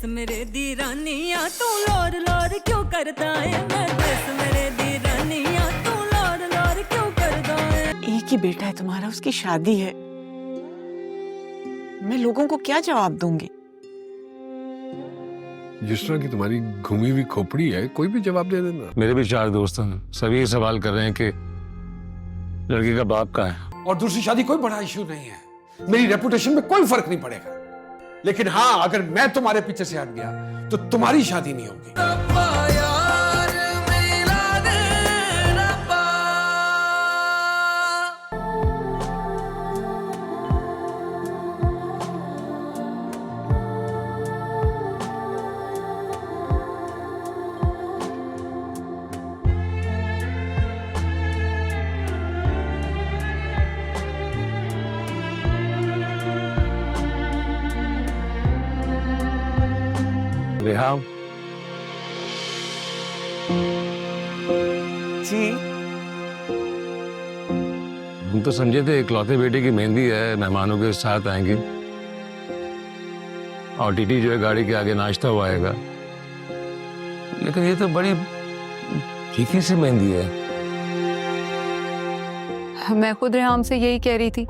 देस मेरे दी रानिया तू लोर लोर क्यों करता है। मैं देस मेरे दी रानिया तू लोर लोर क्यों करता है। एक ही बेटा है तुम्हारा, उसकी शादी है। मैं लोगों को क्या जवाब दूंगी? जिस तरह की तुम्हारी घूमी हुई खोपड़ी है, कोई भी जवाब दे देना। मेरे भी 4 दोस्त हैं, सभी ये सवाल कर रहे हैं कि लड़की का बाप कहाँ है। और दूसरी शादी कोई बड़ा इश्यू नहीं है, मेरी रेपुटेशन में कोई फर्क नहीं पड़ेगा। लेकिन हाँ, अगर मैं तुम्हारे पीछे से हट गया तो तुम्हारी शादी नहीं होगी। रेहाम जी, हम तो समझे थे इकलौते बेटे की मेहंदी है, मेहमानों के साथ आएंगी और टीटी जो है गाड़ी के आगे नाचता हुआ आएगा, लेकिन ये तो बड़ी फीकी सी मेहंदी है। मैं खुद रेहाम से यही कह रही थी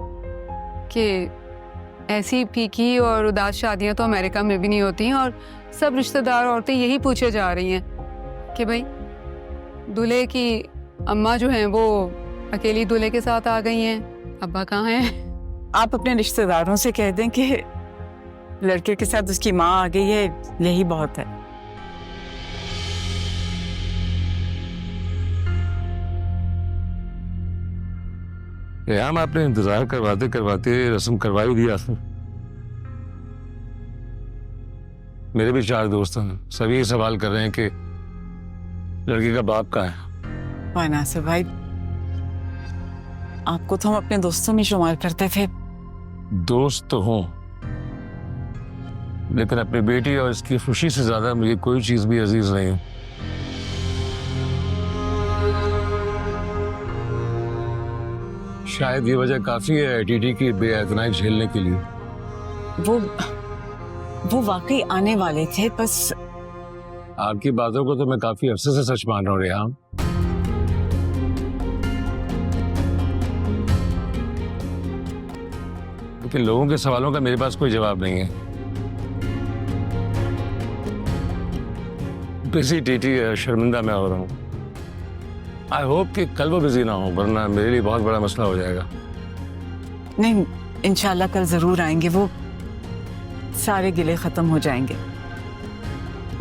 कि ऐसी फीकी और उदास शादियां तो अमेरिका में भी नहीं होती हैं, और सब रिश्तेदार औरतें यही पूछे जा रही हैं कि भाई दूल्हे की अम्मा जो हैं वो अकेली दूल्हे के साथ आ गई हैं, अब्बा कहाँ हैं। आप अपने रिश्तेदारों से कह दें कि लड़के के साथ उसकी माँ आ गई है, यही बहुत है। रेहाम आपने इंतजार करवाते करवाते रस्म करवा ही दिया। मेरे भी 4 दोस्त हैं, सभी ये सवाल कर रहे हैं कि लड़की का बाप कहाँ है। वाना से भाई, आपको तो हम अपने दोस्तों में शुमार करते थे। दोस्त तो हूं, लेकिन अपनी बेटी और इसकी खुशी से ज्यादा मुझे कोई चीज भी अजीज नहीं है। शायद ये वजह काफी है टीटी की बेइतनाई झेलने के लिए। वो वाकई आने वाले थे, बस आपकी बातों को तो मैं काफी अरसे से सच मान रहा हूँ रेहाम। लेकिन लोगों के सवालों का मेरे पास कोई जवाब नहीं है। बिजी टीटी है, शर्मिंदा मैं हो रहा हूँ। आई होप कि कल वो बिजी ना हो, वरना मेरे लिए बहुत बड़ा मसला हो जाएगा। नहीं, इंशाल्लाह कल जरूर आएंगे, वो सारे गिले खत्म हो जाएंगे।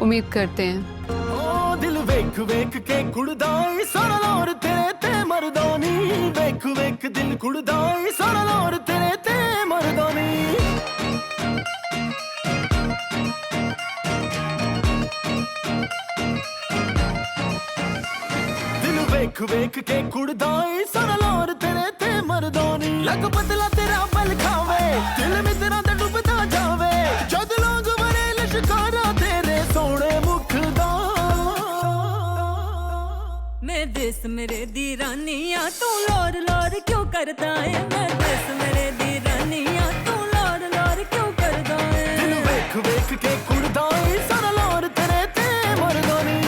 उम्मीद करते हैं। ओ दिल वेख वेख के कुड़दाई सारा लोर तेरे ते मर्दानी, वेख वेख दिल कुड़दाई सारा लोर तेरे ते मर्दानी। दिल वेख वेख के कुड़दाई सारा लोर तेरे ते मर्दानी। लग बदला तेरा बल खावे, दिल में तेरा ते डूबदा जावे, जद लोग बने लश्कारा तेरे सोने मुख दा। मैं देस मेरे दी रानिया तू लोर लोर क्यों करता है। मैं देस मेरे दी रानिया तू लोर लोर क्यों करता है। दिल वेख वेख के कुड़दाई सारा लोर तेरे ते मर्दानी।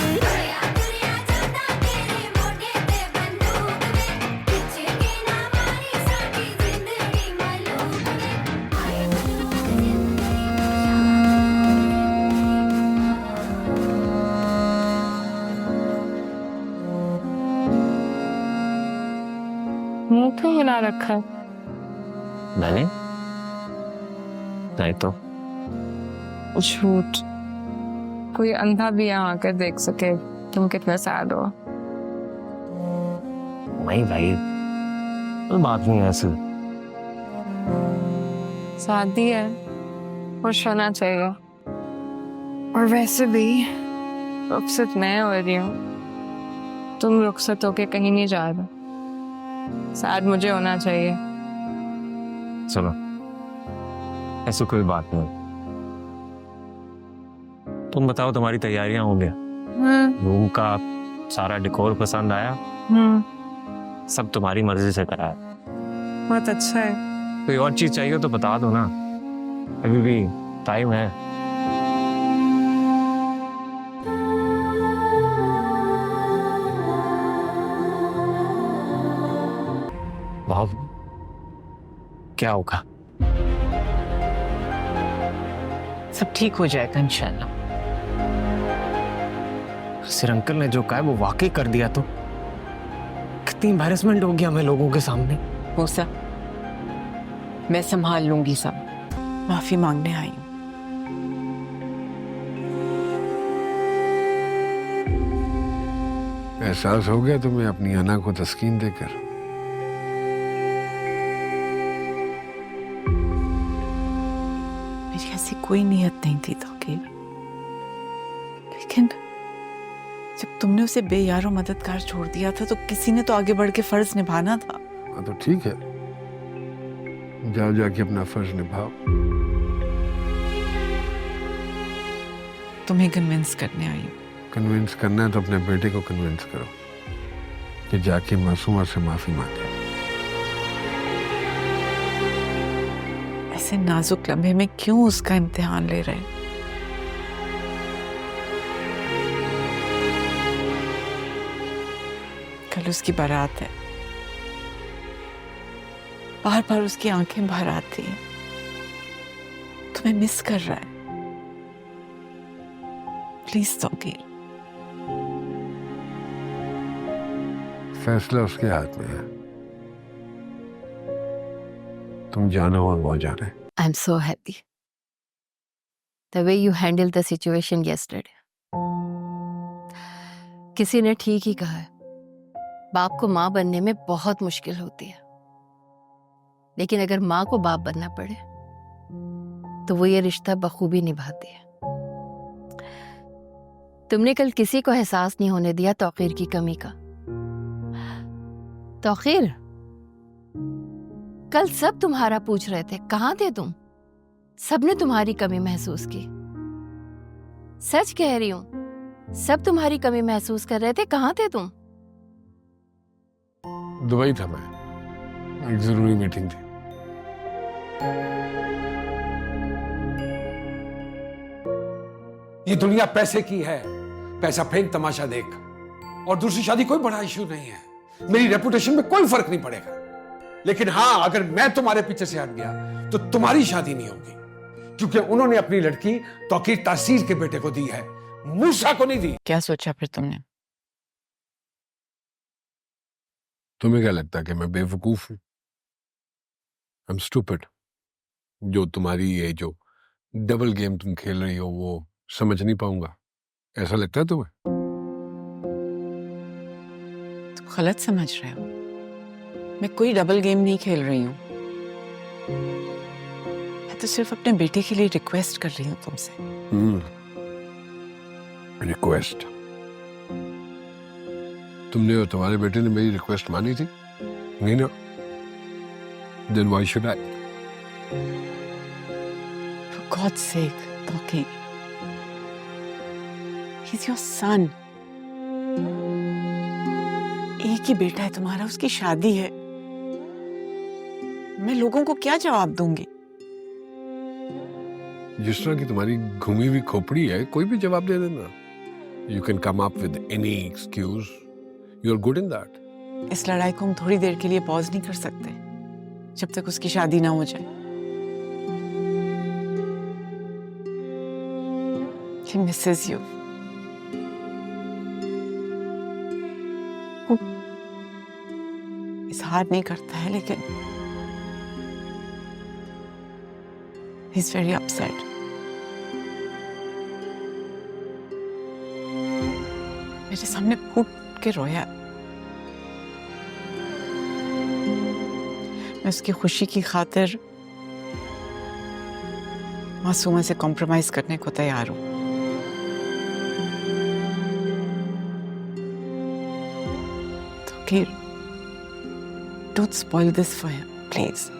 मुंह क्यों बना रखा है? मैंने नहीं तो। झूठ, कोई अंधा भी यहाँ आकर देख सके तुम कितने सैड हो। नहीं भाई, तो बात नहीं है ऐसे। शादी है, खुश होना चाहिए। और वैसे भी रुखसत मैं हो रही हूँ, तुम रुखसत होके कहीं नहीं जा रहे। सैड मुझे होना चाहिए। चलो, ऐसी कोई बात नहीं। तुम बताओ, तुम्हारी तैयारियां हो गया? रूम का सारा डेकोर पसंद आया? सब तुम्हारी मर्जी से करा है। बहुत अच्छा है। कोई और चीज चाहिए तो बता दो ना, अभी भी टाइम है। और क्या होगा? सब ठीक हो जाएगा इंशाल्लाह। सिर अंकल ने जो कहा है वो वाकई कर दिया तो कितनी एम्बैरेसमेंट होगी हमें लोगों के सामने। मूसा, मैं संभाल लूंगी सब। माफी मांगने आई हूँ। एहसास हो गया तुम्हें अपनी अना को तस्कीन देकर? मेरी ऐसी कोई नीयत नहीं थी तौकीर, लेकिन जब तुमने उसे बेयारो मददगार छोड़ दिया था तो किसी ने तो आगे बढ़ के फर्ज निभाना था। हाँ तो ठीक है, जाओ जाके अपना फर्ज निभाओ। तुम्हें कन्विंस करने आई हूँ। कन्विंस करना है तो अपने बेटे को कन्विंस करो कि जाके मासूमा से माफी मांगे। ऐसे नाजुक लम्हे में क्यों उसका इम्तिहान ले रहे हैं? कल उसकी बारात है, बार बार उसकी आंखें भर आती हैं। तुम्हें मिस कर रहा है। प्लीज तौकीर। फैसला उसके हाथ में है, तुम जानो और वो जाने। I'm so happy. The way you handled the situation yesterday. किसी ने ठीक ही कहा है, बाप को माँ बनने में बहुत मुश्किल होती है, लेकिन अगर माँ को बाप बनना पड़े तो वो ये रिश्ता बखूबी निभाती है। तुमने कल किसी को एहसास नहीं होने दिया तौकीर की कमी का। तौकीर, कल सब तुम्हारा पूछ रहे थे कहाँ थे तुम। सबने तुम्हारी कमी महसूस की। सच कह रही हूं, सब तुम्हारी कमी महसूस कर रहे थे। कहाँ थे तुम? दुबई था मैं, एक जरूरी मीटिंग थी। ये दुनिया पैसे की है, पैसा फेंक तमाशा देख। और दूसरी शादी कोई बड़ा इश्यू नहीं है, मेरी रेपुटेशन में कोई फर्क नहीं पड़ेगा। लेकिन हाँ, अगर मैं तुम्हारे पीछे से हट गया तो तुम्हारी शादी नहीं होगी, क्योंकि उन्होंने अपनी लड़की तौकीर तासीर के बेटे को दी है, मूसा को नहीं दी। क्या सोचा फिर तुमने? तुम्हें क्या लगता है कि मैं बेवकूफ हूं? I am stupid. जो तुम्हारी ये जो डबल गेम तुम खेल रही हो वो समझ नहीं पाऊंगा, ऐसा लगता है तुम्हें? तुम गलत समझ रहे हो। मैं कोई डबल गेम नहीं खेल रही हूँ। मैं तो सिर्फ अपने बेटे के लिए रिक्वेस्ट कर रही हूँ तुमसे। रिक्वेस्ट? तुमने और तुम्हारे बेटे ने मेरी रिक्वेस्ट मानी थी? नहीं ना? Then why should I? For God's sake, Tauqir. He's your son. एक ही बेटा है तुम्हारा, उसकी शादी है। मैं लोगों को क्या जवाब दूंगी? जिस तरह की तुम्हारी घूमी हुई खोपड़ी है, कोई भी जवाब दे देना। You can come up with any excuse. You're good in that. इस लड़ाई को हम थोड़ी देर के लिए पॉज नहीं कर सकते, जब तक उसकी शादी ना हो जाए। He misses you. वो इजहार नहीं करता है, लेकिन he's very upset. मेरे सामने फूट के रोया। मैं उसकी खुशी की खातिर मासूमा से कॉम्प्रोमाइज करने को तैयार हूं। Tauqir, don't spoil this for him, please.